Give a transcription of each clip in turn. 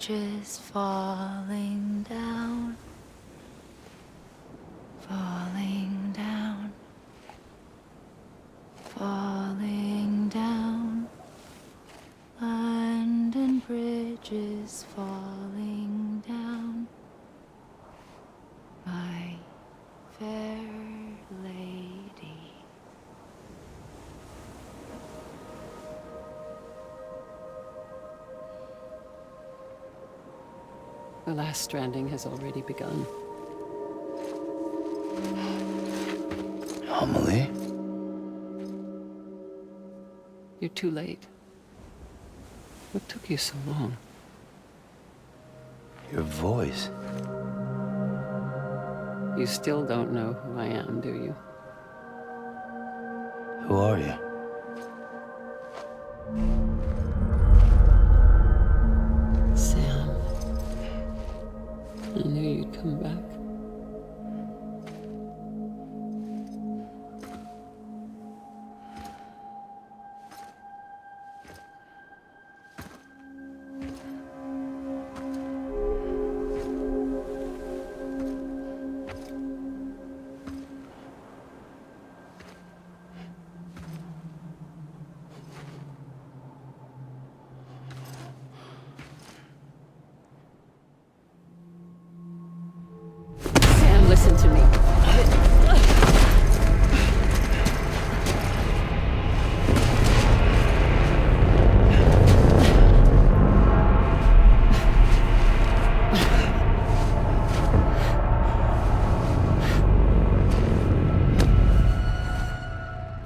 bridges falling down, falling down, falling down. London bridges falling down, my fair lady. The Last Stranding has already begun. Amelie? You're too late. What took you so long? Your voice. You still don't know who I am, do you? Who are you? Sam. I knew you'd come back. Sam, listen to me.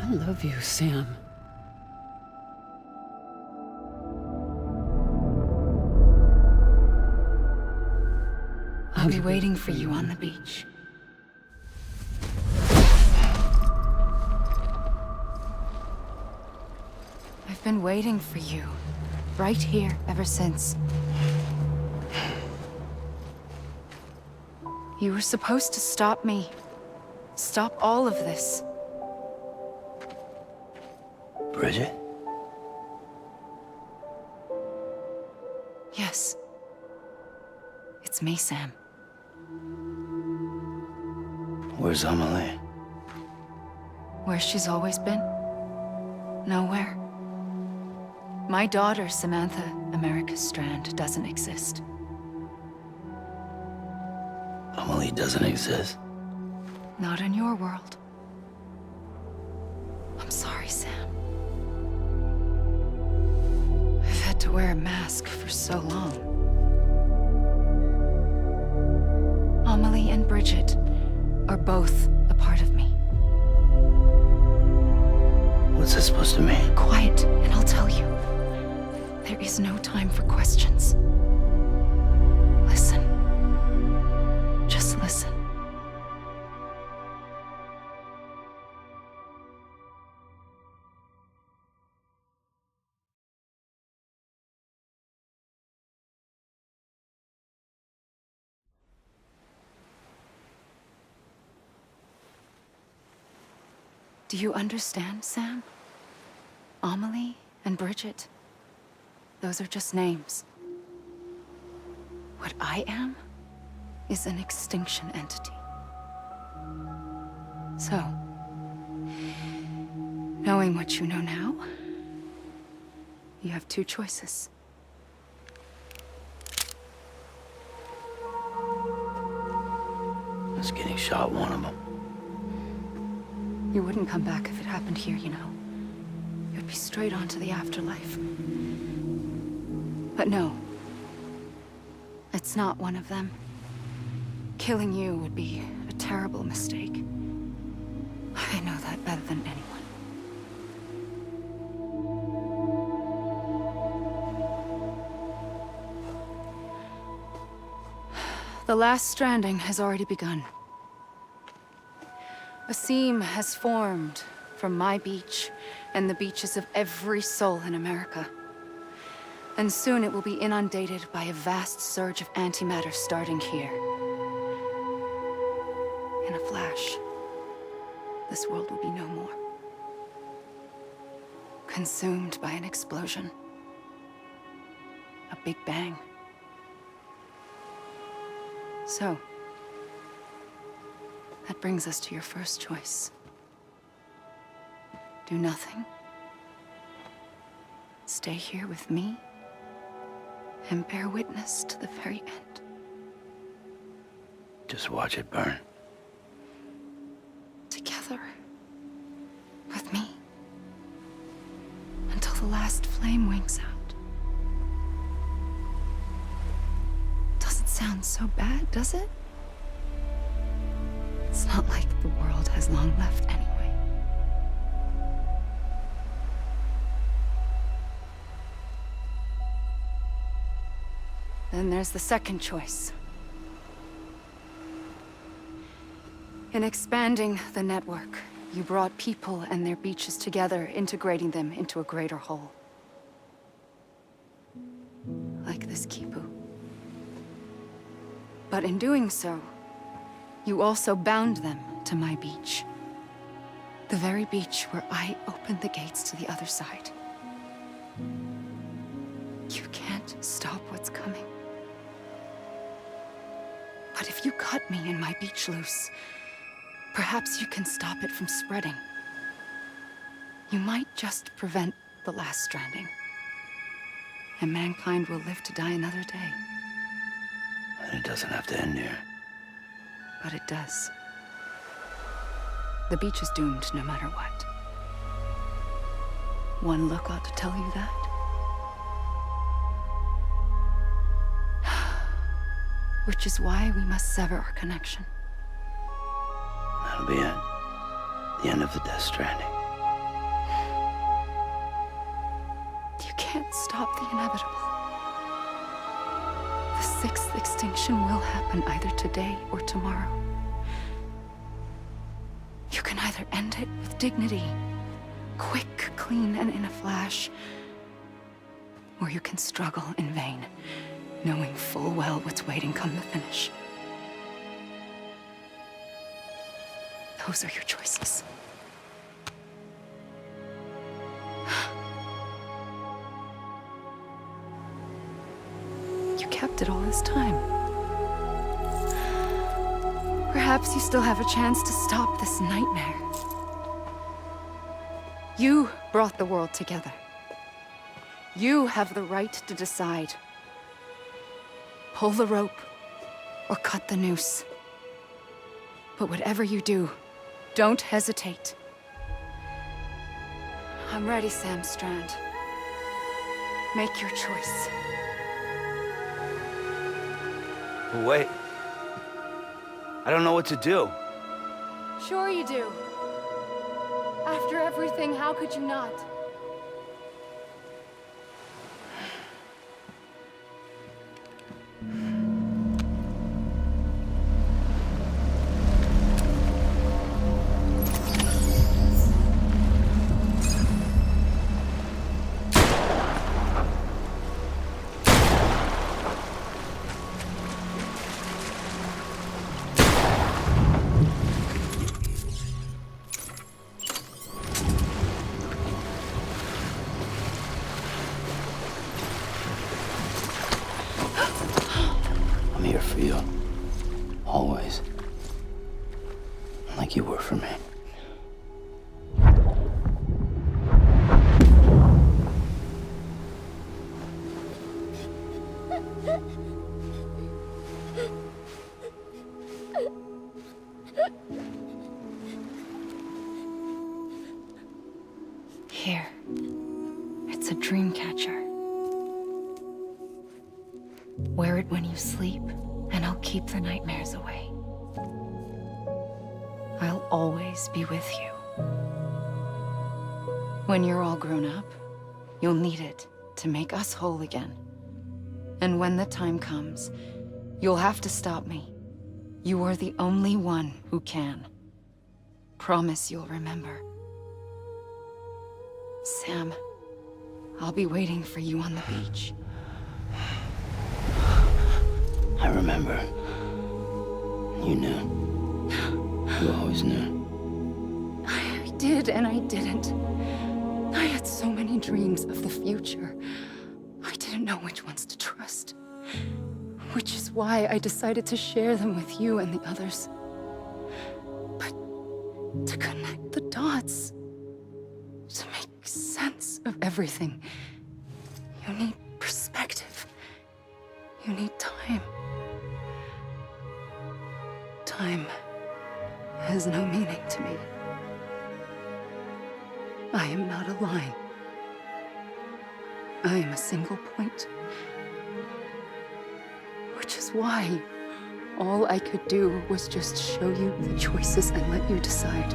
I love you, Sam. I'll be waiting for you on the beach. I've been waiting for you, right here, ever since. You were supposed to stop me. Stop all of this. Bridget? Yes. It's me, Sam. Where's Amelie? Where she's always been? Nowhere. My daughter, Samantha America Strand, doesn't exist. Amelie doesn't exist. Not in your world. I'm sorry, Sam. I've had to wear a mask for so long. Amelie and Bridget are both a part of me. What's that supposed to mean? Quiet, and I'll tell you. There is no time for questions. Listen. Just listen. Do you understand, Sam? Amelie and Bridget, those are just names. What I am is an extinction entity. So, knowing what you know now, you have two choices. Is getting shot one of them? You wouldn't come back if it happened here, you know. You'd be straight on to the afterlife. But no. It's not one of them. Killing you would be a terrible mistake. I know that better than anyone. The Last Stranding has already begun. A seam has formed from my beach and the beaches of every soul in America. And soon it will be inundated by a vast surge of antimatter starting here. In a flash, this world will be no more. Consumed by an explosion. A big bang. So, that brings us to your first choice. Do nothing. Stay here with me, and bear witness to the very end. Just watch it burn. Together. With me. Until the last flame winks out. Doesn't sound so bad, does it? It's not like the world has long left anyway. Then there's the second choice. In expanding the network, you brought people and their beaches together, integrating them into a greater whole. Like this Kipu. But in doing so, you also bound them to my beach. The very beach where I opened the gates to the other side. You can't stop what's coming. But if you cut me and my beach loose, perhaps you can stop it from spreading. You might just prevent the Last Stranding. And mankind will live to die another day. And it doesn't have to end here. But it does. The beach is doomed no matter what. One look ought to tell you that. Which is why we must sever our connection. That'll be it. The end of the Death Stranding. You can't stop the inevitable. The sixth extinction will happen either today or tomorrow. You can either end it with dignity, quick, clean, and in a flash, or you can struggle in vain, knowing full well what's waiting come the finish. Those are your choices. You kept it all this time. Perhaps you still have a chance to stop this nightmare. You brought the world together. You have the right to decide. Pull the rope, or cut the noose. But whatever you do, don't hesitate. I'm ready, Sam Strand. Make your choice. Wait. I don't know what to do. Sure you do. After everything, how could you not? I'm here for you. Always. Like you were for me. Here. It's a dream catcher. Wear it when you sleep, and I'll keep the nightmares away. I'll always be with you. When you're all grown up, you'll need it to make us whole again. And when the time comes, you'll have to stop me. You are the only one who can. Promise you'll remember. Sam, I'll be waiting for you on the beach. I remember. You knew. You always knew. I did and I didn't. I had so many dreams of the future. I didn't know which ones to trust. Which is why I decided to share them with you and the others. But to connect the dots, to make sense of everything, you need perspective. You need time. Time has no meaning to me. I am not a line. I am a single point. Which is why all I could do was just show you the choices and let you decide.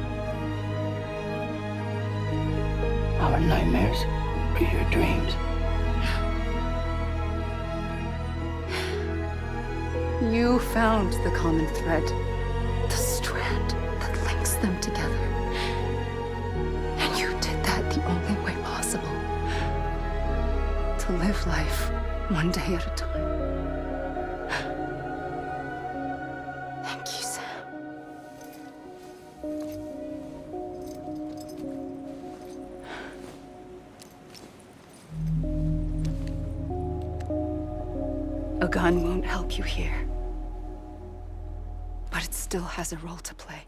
Our nightmares are your dreams. You found the common thread, the strand that links them together. And you did that the only way possible. To live life one day at a time. Thank you, Sam. A gun won't help you here. But it still has a role to play.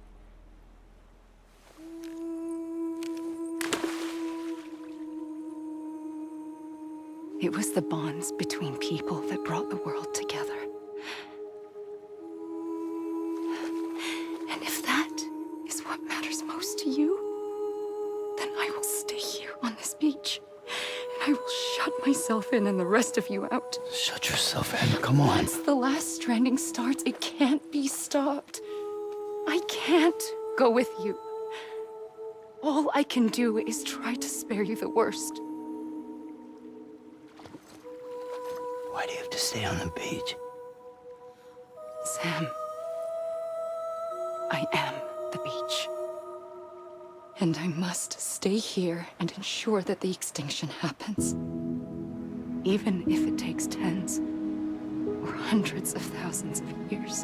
It was the bonds between people that brought the world together. And if that is what matters most to you, then I will stay here on this beach. And I will shut myself in and the rest of you out. Shut yourself in. Come on. Once the Last Stranding starts, it can't be stopped. I can't go with you. All I can do is try to spare you the worst. Why do you have to stay on the beach? Sam, I am the beach. And I must stay here and ensure that the extinction happens. Even if it takes tens or hundreds of thousands of years.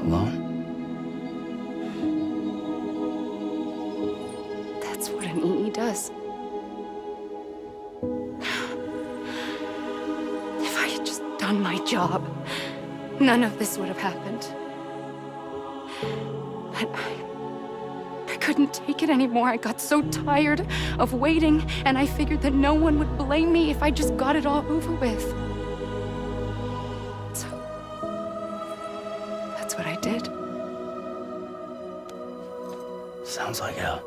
Alone? That's what an EE does. If I had just done my job, none of this would have happened. But I couldn't take it anymore. I got so tired of waiting, and I figured that no one would blame me if I just got it all over with. So, that's what I did. Sounds like hell.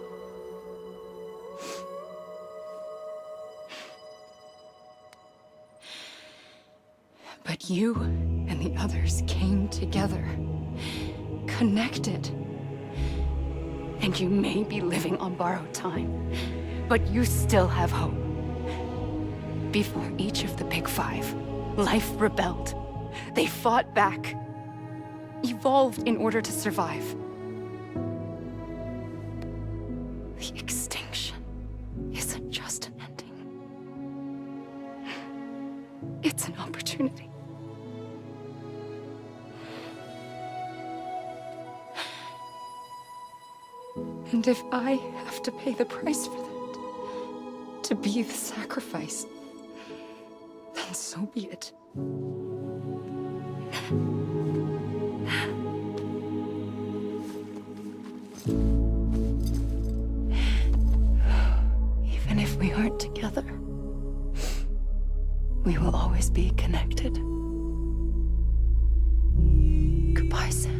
But you and the others came together, connected. And you may be living on borrowed time, but you still have hope. Before each of the Big Five, life rebelled. They fought back, evolved in order to survive. The extinction isn't just an ending. It's an opportunity. And if I have to pay the price for that, to be the sacrifice, then so be it. Even if we aren't together, we will always be connected. Goodbye, Sam.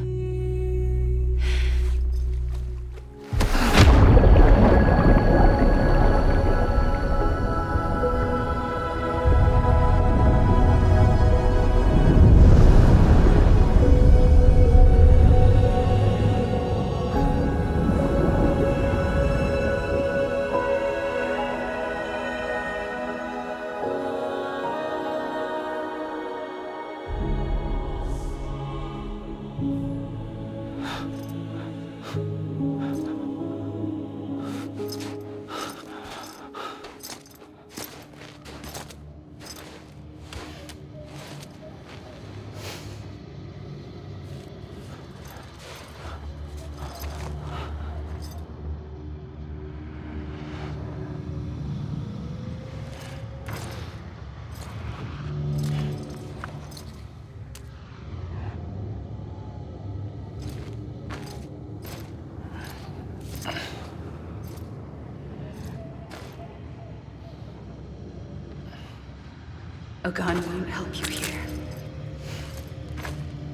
A gun won't help you here.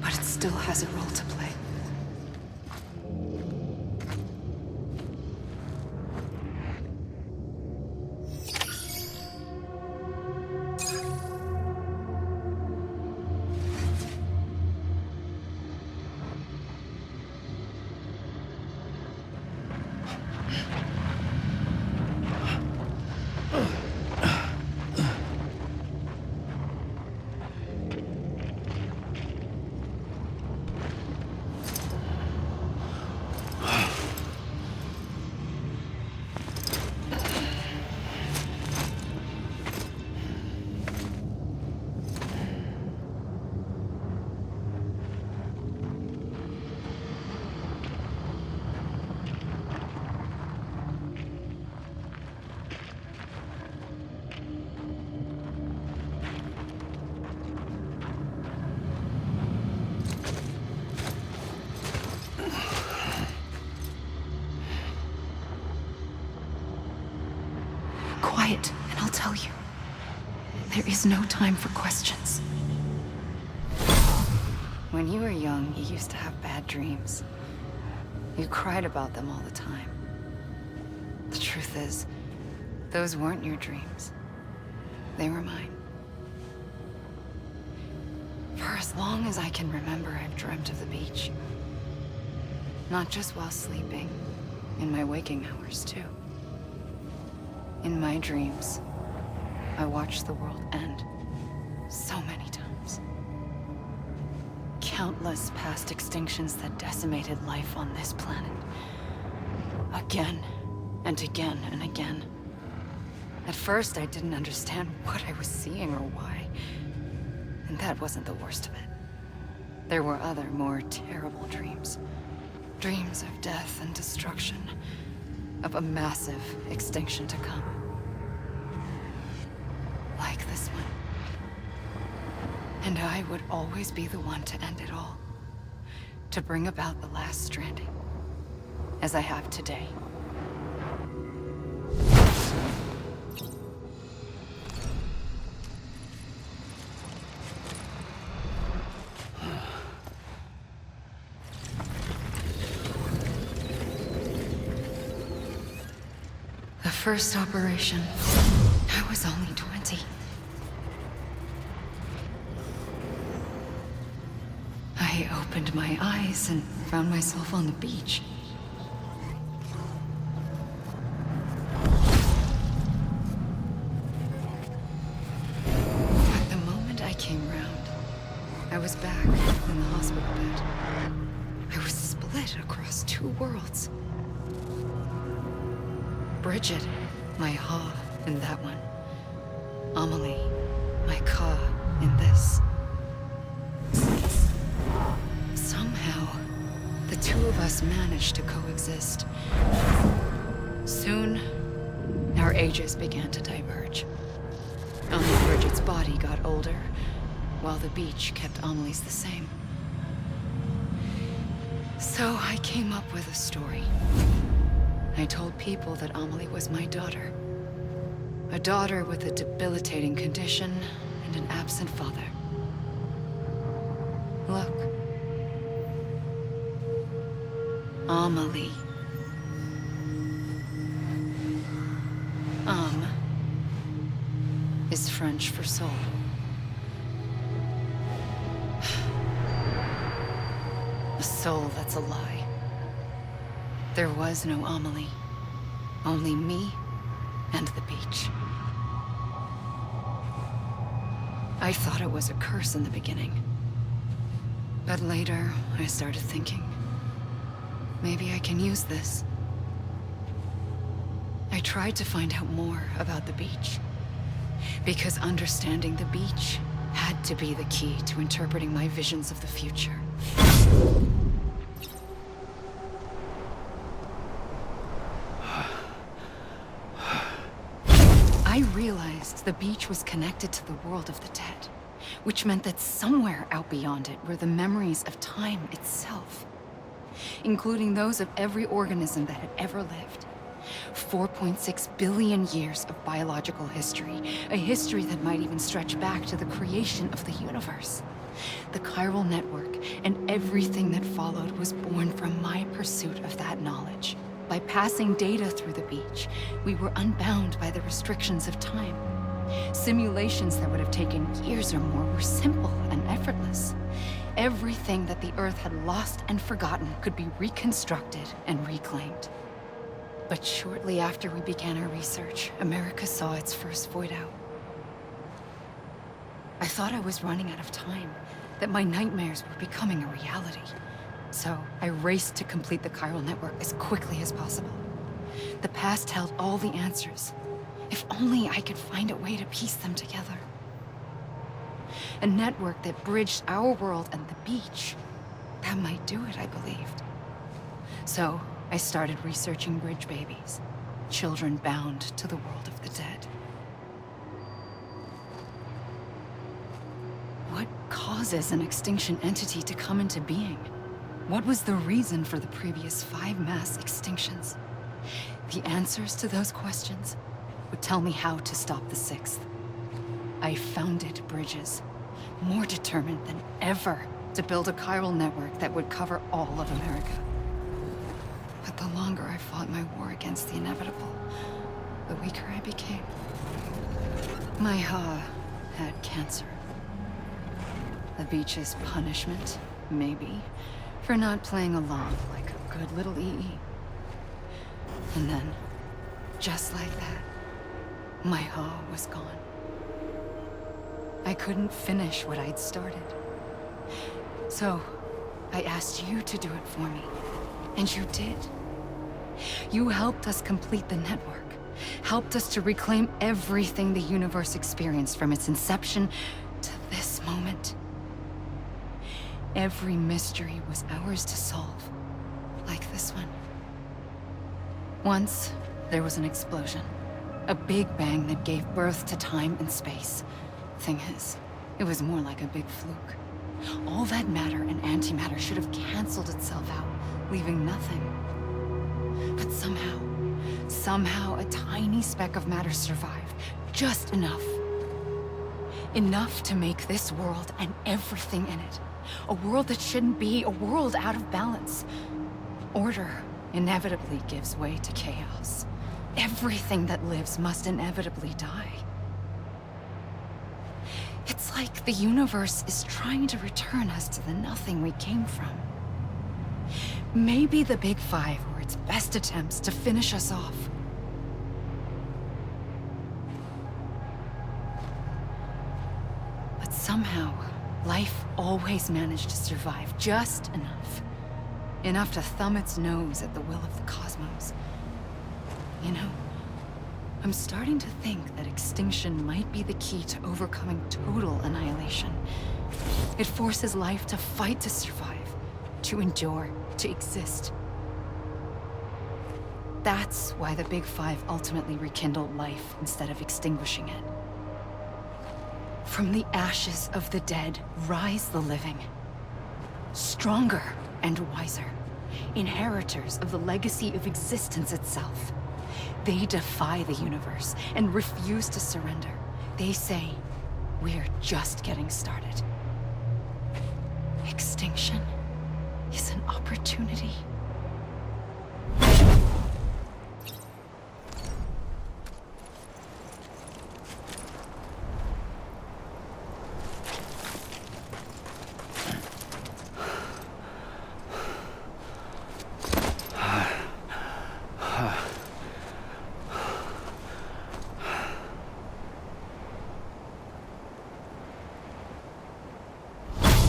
But it still has a role to play. Quiet, and I'll tell you. There is no time for questions. When you were young, you used to have bad dreams. You cried about them all the time. The truth is, those weren't your dreams. They were mine. For as long as I can remember, I've dreamt of the beach. Not just while sleeping, in my waking hours, too. In my dreams, I watched the world end so many times. Countless past extinctions that decimated life on this planet. Again, and again, and again. At first, I didn't understand what I was seeing or why. And that wasn't the worst of it. There were other, more terrible dreams. Dreams of death and destruction. Of a massive extinction to come. Like this one. And I would always be the one to end it all. To bring about the Last Stranding. As I have today. The first operation, I was only 20. I opened my eyes and found myself on the beach. But the moment I came round, I was back in the hospital bed. I was split across two worlds. Bridget, my Ha in that one. Amelie, my Ka in this. Somehow, the two of us managed to coexist. Soon, our ages began to diverge. Only Bridget's body got older, while the beach kept Amelie's the same. So I came up with a story. I told people that Amelie was my daughter. A daughter with a debilitating condition and an absent father. Look. Amelie. Âme is French for soul. A soul that's a lie. There was no Amelie. Only me and the beach. I thought it was a curse in the beginning. But later, I started thinking, maybe I can use this. I tried to find out more about the beach. Because understanding the beach had to be the key to interpreting my visions of the future. I realized the beach was connected to the world of the dead, which meant that somewhere out beyond it were the memories of time itself, including those of every organism that had ever lived. 4.6 billion years of biological history, a history that might even stretch back to the creation of the universe. The chiral network and everything that followed was born from my pursuit of that knowledge. By passing data through the beach, we were unbound by the restrictions of time. Simulations that would have taken years or more were simple and effortless. Everything that the Earth had lost and forgotten could be reconstructed and reclaimed. But shortly after we began our research, America saw its first void out. I thought I was running out of time, that my nightmares were becoming a reality. So I raced to complete the chiral network as quickly as possible. The past held all the answers. If only I could find a way to piece them together. A network that bridged our world and the beach. That might do it, I believed. So I started researching bridge babies, children bound to the world of the dead. What causes an extinction entity to come into being? What was the reason for the previous 5 mass extinctions? The answers to those questions would tell me how to stop the 6th. I founded bridges, more determined than ever to build a chiral network that would cover all of America. But the longer I fought my war against the inevitable, the weaker I became. My Ha had cancer. The beach's punishment, maybe, for not playing along like a good little EE. And then, just like that, my Ha was gone. I couldn't finish what I'd started. So, I asked you to do it for me. And you did. You helped us complete the network. Helped us to reclaim everything the universe experienced from its inception to this moment. Every mystery was ours to solve. Like this one. Once, there was an explosion. A big bang that gave birth to time and space. Thing is, it was more like a big fluke. All that matter and antimatter should have canceled itself out, leaving nothing. But somehow a tiny speck of matter survived. Just enough. Enough to make this world and everything in it. A world that shouldn't be, a world out of balance. Order inevitably gives way to chaos. Everything that lives must inevitably die. It's like the universe is trying to return us to the nothing we came from. Maybe the Big Five were its best attempts to finish us off. But somehow, life always managed to survive just enough. Enough to thumb its nose at the will of the cosmos. You know, I'm starting to think that extinction might be the key to overcoming total annihilation. It forces life to fight to survive, to endure, to exist. That's why the Big Five ultimately rekindled life instead of extinguishing it. From the ashes of the dead, rise the living. Stronger and wiser. Inheritors of the legacy of existence itself. They defy the universe and refuse to surrender. They say, we're just getting started. Extinction is an opportunity.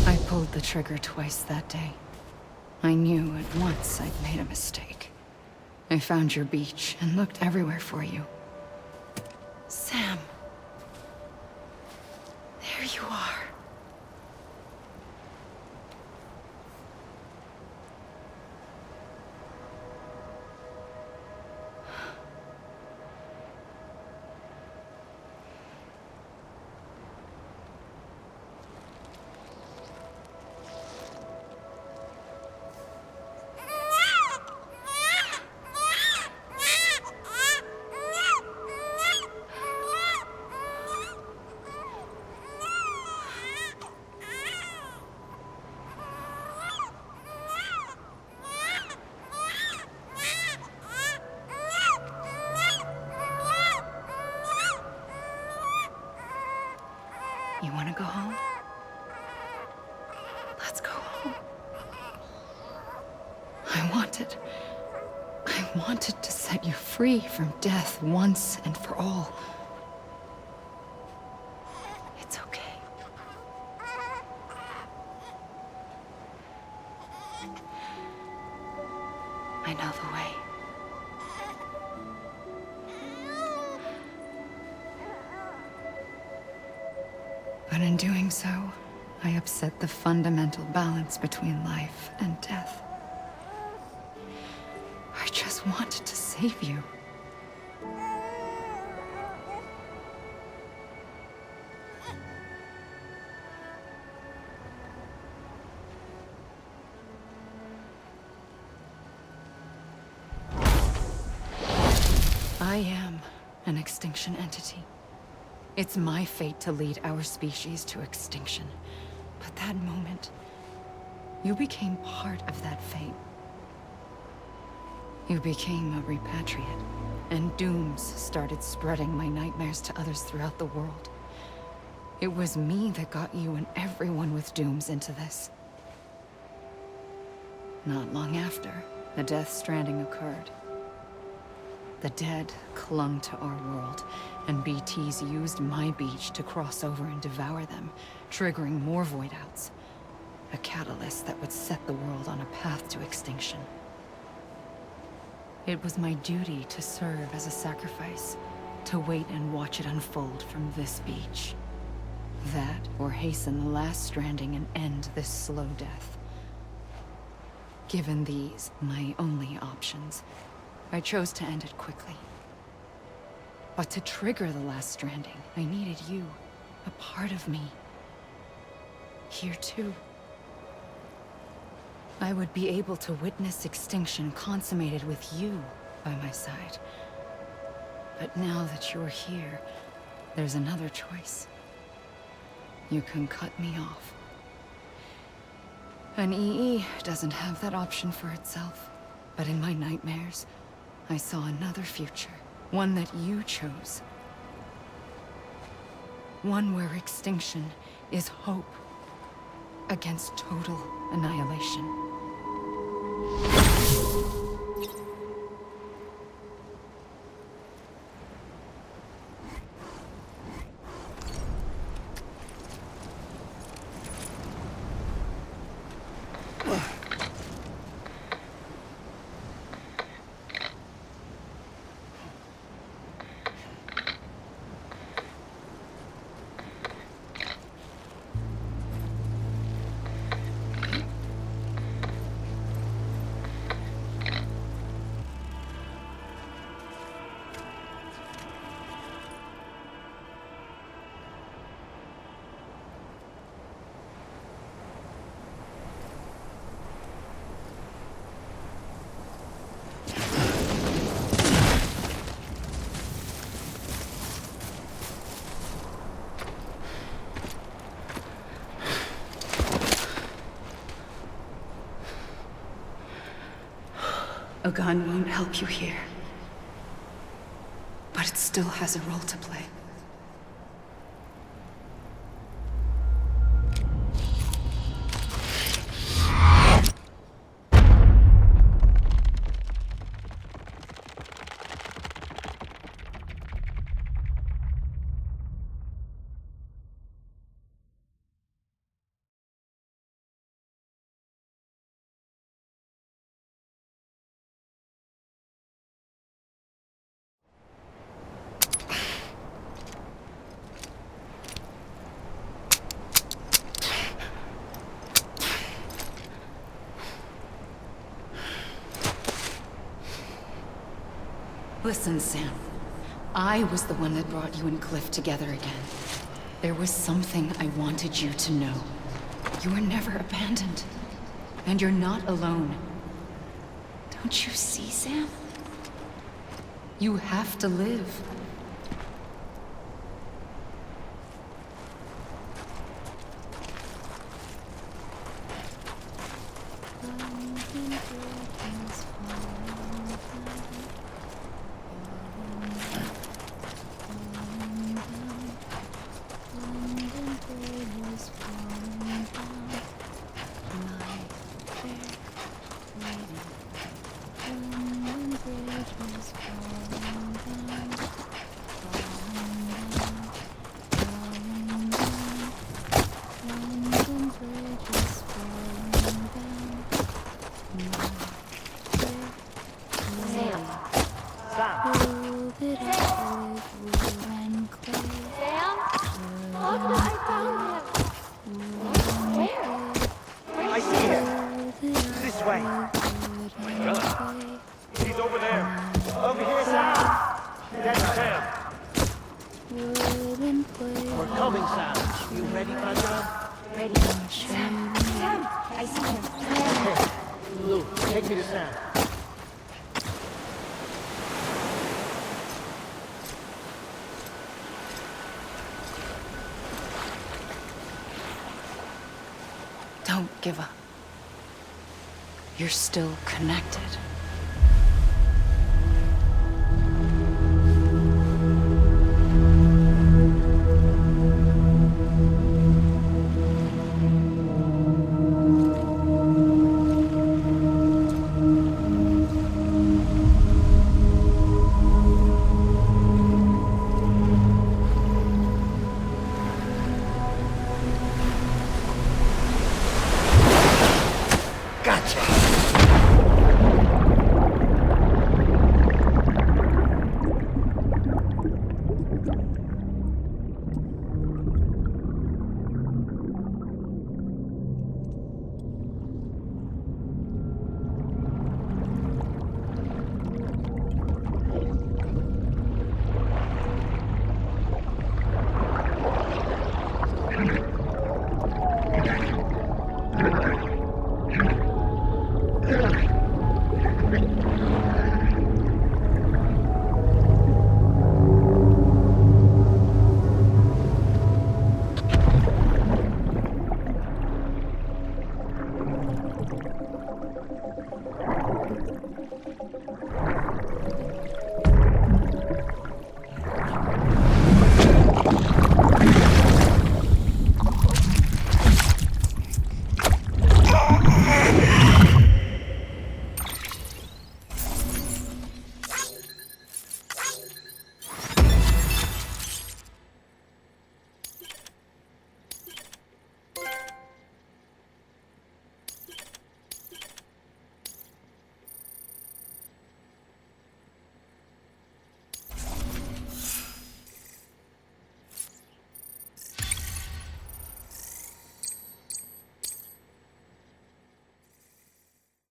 I pulled the trigger twice that day. I knew at once I'd made a mistake. I found your beach and looked everywhere for you. Sam. There you are. wanted. I wanted to set you free from death once and for all. It's okay. I know the way. But in doing so, I upset the fundamental balance between life and death. I just wanted to save you. I am an extinction entity. It's my fate to lead our species to extinction. But that moment, you became part of that fate. You became a repatriate, and dooms started spreading my nightmares to others throughout the world. It was me that got you and everyone with dooms into this. Not long after, the Death Stranding occurred. The dead clung to our world, and BTs used my beach to cross over and devour them, triggering more void outs. A catalyst that would set the world on a path to extinction. It was my duty to serve as a sacrifice, to wait and watch it unfold from this beach. That, or hasten the Last Stranding and end this slow death. Given these, my only options, I chose to end it quickly. But to trigger the Last Stranding, I needed you, a part of me. Here too. I would be able to witness extinction consummated with you by my side. But now that you're here, there's another choice. You can cut me off. An EE doesn't have that option for itself. But in my nightmares, I saw another future. One that you chose. One where extinction is hope against total annihilation. A gun won't help you here. But it still has a role to play. Listen, Sam. I was the one that brought you and Cliff together again. There was something I wanted you to know. You were never abandoned. And you're not alone. Don't you see, Sam? You have to live. way. He's over there. Over here, Sam. That's Sam. We're coming, Sam. You ready, Madame? Ready. Sam, I see him. Lou, take me to Sam. Don't give up. You're still connected.